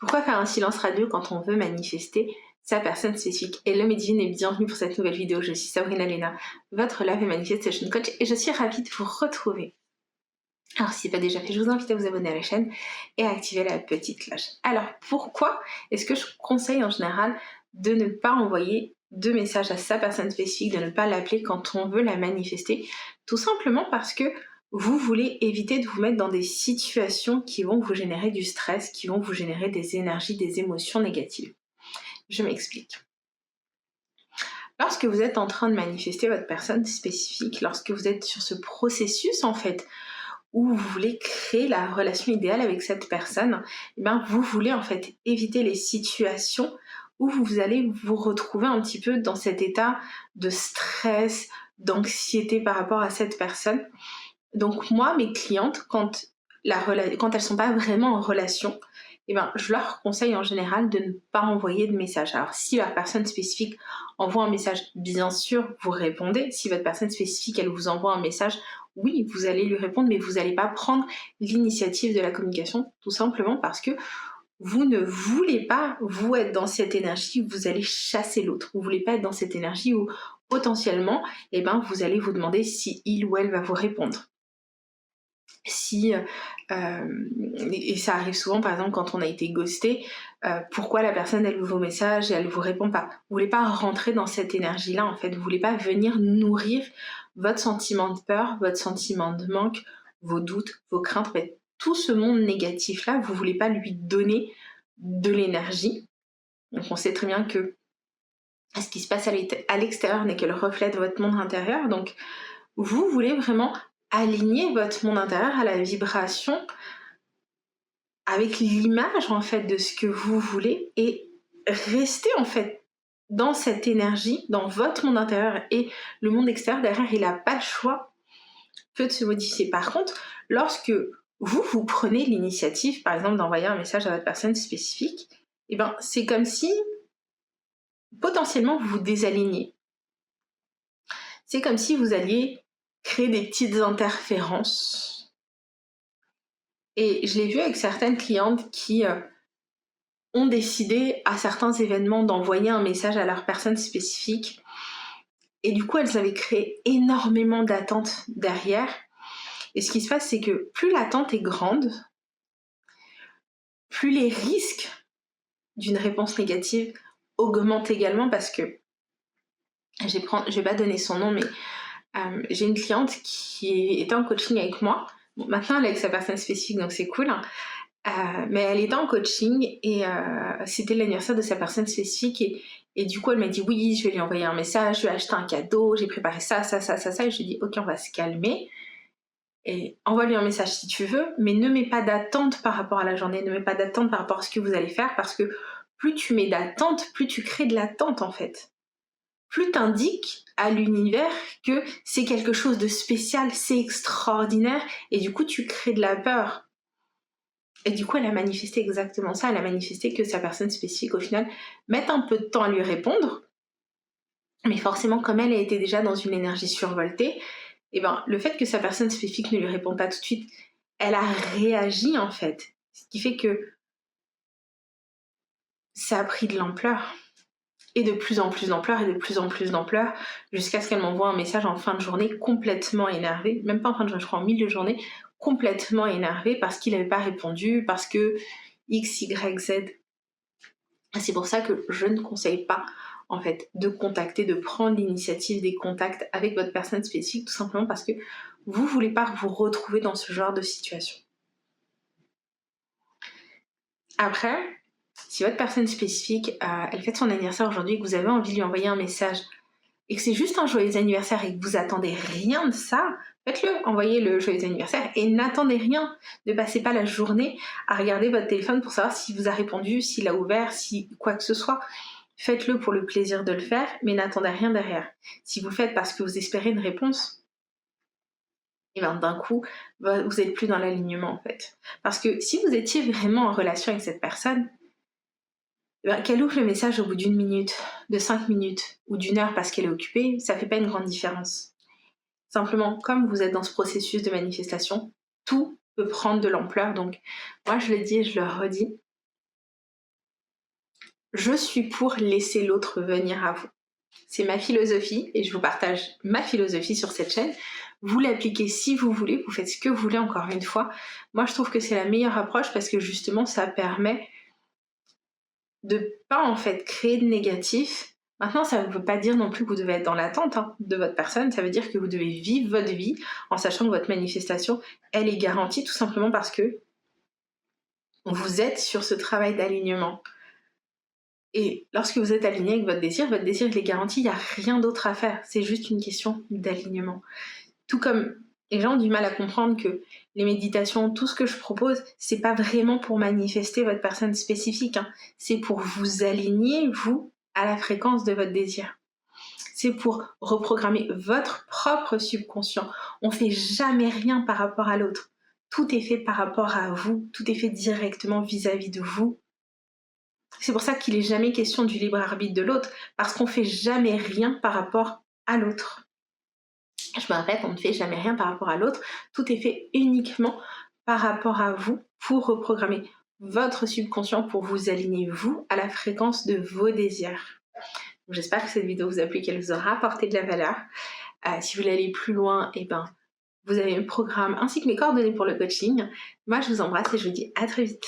Pourquoi faire un silence radio quand on veut manifester sa personne spécifique? Hello mes divines et bienvenue pour cette nouvelle vidéo. Je suis Sabrina Lena, votre Love and Manifestation Coach et je suis ravie de vous retrouver. Alors si ce n'est pas déjà fait, je vous invite à vous abonner à la chaîne et à activer la petite cloche. Alors pourquoi est-ce que je conseille en général de ne pas envoyer de message à sa personne spécifique, de ne pas l'appeler quand on veut la manifester? Tout simplement parce que vous voulez éviter de vous mettre dans des situations qui vont vous générer du stress, qui vont vous générer des énergies, des émotions négatives. Je m'explique. Lorsque vous êtes en train de manifester votre personne spécifique, lorsque vous êtes sur ce processus en fait, où vous voulez créer la relation idéale avec cette personne, eh bien, vous voulez en fait éviter les situations où vous allez vous retrouver un petit peu dans cet état de stress, d'anxiété par rapport à cette personne. Donc moi, mes clientes, quand elles sont pas vraiment en relation, eh ben, je leur conseille en général de ne pas envoyer de message. Alors si la personne spécifique envoie un message, bien sûr, vous répondez. Si votre personne spécifique, elle vous envoie un message, oui, vous allez lui répondre, mais vous n'allez pas prendre l'initiative de la communication, tout simplement parce que vous ne voulez pas, vous, être dans cette énergie où vous allez chasser l'autre. Vous ne voulez pas être dans cette énergie où, potentiellement, eh ben, vous allez vous demander si il ou elle va vous répondre. Si et ça arrive souvent par exemple quand on a été ghosté, pourquoi la personne elle ouvre vos messages et elle vous répond pas? Vous voulez pas rentrer dans cette énergie là en fait, vous voulez pas venir nourrir votre sentiment de peur, votre sentiment de manque, vos doutes, vos craintes, en fait, tout ce monde négatif là, vous voulez pas lui donner de l'énergie. Donc on sait très bien que ce qui se passe à l'extérieur n'est que le reflet de votre monde intérieur, donc vous voulez vraiment aligner votre monde intérieur à la vibration avec l'image en fait de ce que vous voulez et rester en fait dans cette énergie, dans votre monde intérieur, et le monde extérieur derrière, il n'a pas le choix que de se modifier. Par contre, lorsque vous prenez l'initiative, par exemple, d'envoyer un message à votre personne spécifique, eh ben, c'est comme si potentiellement vous vous désalignez. C'est comme si vous alliez créer des petites interférences. Et je l'ai vu avec certaines clientes qui ont décidé à certains événements d'envoyer un message à leur personne spécifique. Et du coup, elles avaient créé énormément d'attentes derrière. Et ce qui se passe, c'est que plus l'attente est grande, plus les risques d'une réponse négative augmentent également, parce que je vais pas donner son nom, mais j'ai une cliente qui était en coaching avec moi. Bon, maintenant, elle est avec sa personne spécifique, donc c'est cool. Mais elle était en coaching et c'était l'anniversaire de sa personne spécifique, et du coup elle m'a dit oui, je vais lui envoyer un message, je vais acheter un cadeau, j'ai préparé ça, ça, ça, ça, ça, et je lui ai dit ok, on va se calmer et envoie-lui un message si tu veux, mais ne mets pas d'attente par rapport à la journée, ne mets pas d'attente par rapport à ce que vous allez faire, parce que plus tu mets d'attente, plus tu crées de l'attente en fait. Plus t'indiques à l'univers que c'est quelque chose de spécial, c'est extraordinaire, et du coup tu crées de la peur. Et du coup, elle a manifesté exactement ça. Elle a manifesté que sa personne spécifique, au final, mette un peu de temps à lui répondre. Mais forcément, comme elle a été déjà dans une énergie survoltée, et ben, le fait que sa personne spécifique ne lui réponde pas tout de suite, elle a réagi en fait. Ce qui fait que ça a pris de l'ampleur. Et de plus en plus d'ampleur, et de plus en plus d'ampleur, jusqu'à ce qu'elle m'envoie un message en fin de journée complètement énervée. Même pas en fin de journée, je crois en milieu de journée, complètement énervée parce qu'il n'avait pas répondu, parce que X, Y, Z. C'est pour ça que je ne conseille pas en fait de contacter, de prendre l'initiative des contacts avec votre personne spécifique, tout simplement parce que vous ne voulez pas vous retrouver dans ce genre de situation. Après, si votre personne spécifique, elle fête son anniversaire aujourd'hui et que vous avez envie de lui envoyer un message et que c'est juste un joyeux anniversaire et que vous attendez rien de ça, faites-le, envoyez le joyeux anniversaire et n'attendez rien. Ne passez pas la journée à regarder votre téléphone pour savoir s'il vous a répondu, s'il a ouvert, si quoi que ce soit. Faites-le pour le plaisir de le faire, mais n'attendez rien derrière. Si vous le faites parce que vous espérez une réponse, et bien d'un coup, vous n'êtes plus dans l'alignement en fait. Parce que si vous étiez vraiment en relation avec cette personne, qu'elle ouvre le message au bout d'une minute, de 5 minutes ou d'une heure parce qu'elle est occupée, ça fait pas une grande différence. Simplement, comme vous êtes dans ce processus de manifestation, tout peut prendre de l'ampleur. Donc, moi, je le dis et je le redis, je suis pour laisser l'autre venir à vous. C'est ma philosophie et je vous partage ma philosophie sur cette chaîne. Vous l'appliquez si vous voulez, vous faites ce que vous voulez encore une fois. Moi, je trouve que c'est la meilleure approche parce que justement, ça permet de pas en fait créer de négatif. Maintenant, ça ne veut pas dire non plus que vous devez être dans l'attente de votre personne. Ça veut dire que vous devez vivre votre vie en sachant que votre manifestation, elle est garantie tout simplement parce que vous êtes sur ce travail d'alignement. Et lorsque vous êtes aligné avec votre désir il est garanti, il n'y a rien d'autre à faire. C'est juste une question d'alignement. Tout comme les gens ont du mal à comprendre que les méditations, tout ce que je propose, c'est pas vraiment pour manifester votre personne spécifique. C'est pour vous aligner, vous, à la fréquence de votre désir. C'est pour reprogrammer votre propre subconscient. On fait jamais rien par rapport à l'autre. Tout est fait par rapport à vous. Tout est fait directement vis-à-vis de vous. C'est pour ça qu'il n'est jamais question du libre arbitre de l'autre, parce qu'on ne fait jamais rien par rapport à l'autre. Je me répète, on ne fait jamais rien par rapport à l'autre, tout est fait uniquement par rapport à vous pour reprogrammer votre subconscient, pour vous aligner vous à la fréquence de vos désirs. J'espère que cette vidéo vous a plu, qu'elle vous aura apporté de la valeur. Si vous voulez aller plus loin, vous avez le programme ainsi que mes coordonnées pour le coaching. Moi, je vous embrasse et je vous dis à très vite.